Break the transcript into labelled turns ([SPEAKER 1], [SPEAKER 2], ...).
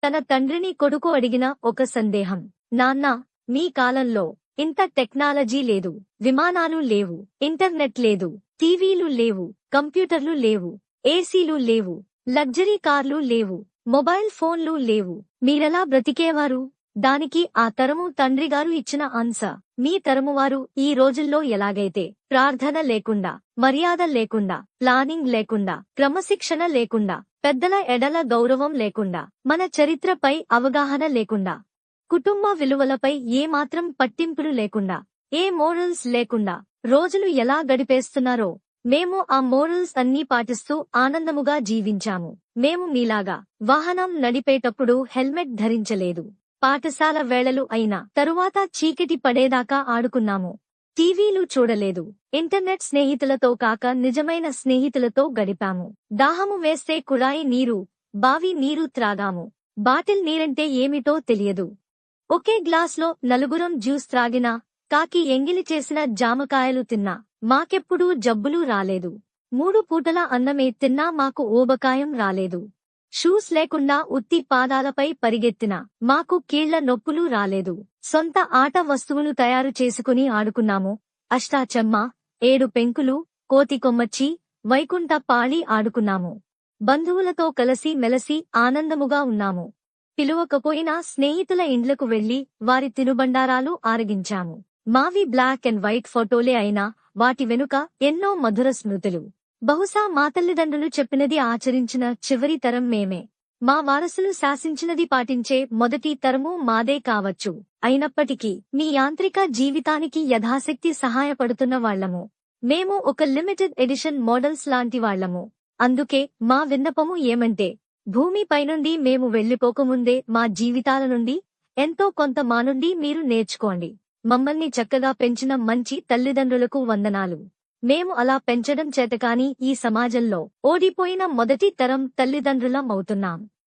[SPEAKER 1] తన తండ్రిని కొడుకు అడిగిన ఒక సందేహం. నాన్నా, మీ కాలంలో ఇంత టెక్నాలజీ లేదు, విమానాలు లేవు, ఇంటర్నెట్ లేదు, టీవీలు లేవు, కంప్యూటర్లు లేవు, ఏసీలు లేవు, లగ్జరీ కార్లు లేవు, మొబైల్ ఫోన్లు లేవు. మీరెలా బ్రతికేవారు? దానికి ఆ తరము తండ్రిగారు ఇచ్చిన ఆన్సర్: మీ తరమువారు ఈ రోజుల్లో ఎలాగైతే ప్రార్థన లేకుండా, మర్యాద లేకుండా, ప్లానింగ్ లేకుండా, క్రమశిక్షణ లేకుండా, పెద్దల ఎడల గౌరవం లేకుండా, మన చరిత్రపై అవగాహన లేకుండా, కుటుంబ విలువలపై ఏమాత్రం పట్టింపులు లేకుండా, ఏ మోరల్స్ లేకుండా రోజులు ఎలా గడిపేస్తున్నారో, మేము ఆ మోరల్స్ అన్నీ పాటిస్తూ ఆనందముగా జీవించాము. మేము మీలాగా వాహనం నడిపేటప్పుడు హెల్మెట్ ధరించలేదు. పాఠశాల వేళలు అయినా తరువాత చీకటి పడేదాకా ఆడుకున్నాము. టీవీలు చూడలేదు. ఇంటర్నెట్ స్నేహితులతో కాక నిజమైన స్నేహితులతో గడిపాము. దాహము వేస్తే కుళాయి నీరు, బావి నీరు త్రాగాము. బాటిల్ నీరంటే ఏమిటో తెలియదు. ఒకే గ్లాస్లో నలుగురం జ్యూస్ త్రాగినా, కాకి ఎంగిలి చేసిన జామకాయలు తిన్నా మాకెప్పుడూ జబ్బులు రాలేదు. 3 పూటల అన్నమే తిన్నా మాకు ఊబకాయం రాలేదు. షూస్ లేకుండా ఉత్తి పాదాలపై పరిగెత్తినా మాకు కీళ్ల నొప్పులు రాలేదు. సొంత ఆట వస్తువులు తయారు చేసుకుని ఆడుకున్నాము. అష్టాచెమ్మ, 7 పెంకులు, కోతి కొమ్మచ్చి, వైకుంఠ పాళి ఆడుకున్నాము. బంధువులతో కలిసి మెలసి ఆనందముగా ఉన్నాము. పిలువకపోయినా స్నేహితుల ఇండ్లకు వెళ్లి వారి తినుబండారాలు ఆరగించాము. మావి బ్లాక్ అండ్ వైట్ ఫోటోలే అయినా వాటి వెనుక ఎన్నో మధుర స్మృతులు. బహుశా మా తల్లిదండ్రులు చెప్పినది ఆచరించిన చివరి తరం మేమే. మా వారసులు శాసించినది పాటించే మొదటి తరము మాదే కావచ్చు. అయినప్పటికీ మీ యాంత్రిక జీవితానికి యథాశక్తి సహాయపడుతున్న వాళ్లము. మేము ఒక లిమిటెడ్ ఎడిషన్ మోడల్స్ లాంటి వాళ్లము. అందుకే మా విన్నపము ఏమంటే, భూమిపైనుండి మేము వెళ్లిపోకముందే మా జీవితాల నుండి ఎంతో కొంత మా నుండి మీరు నేర్చుకోండి. మమ్మల్ని చక్కగా పెంచిన మంచి తల్లిదండ్రులకు వందనాలు. మేము అలా పెంచడం చేతకాని ఈ సమాజంలో ఓడిపోయిన మొదటి తరం తల్లిదండ్రులం అవుతున్నాం.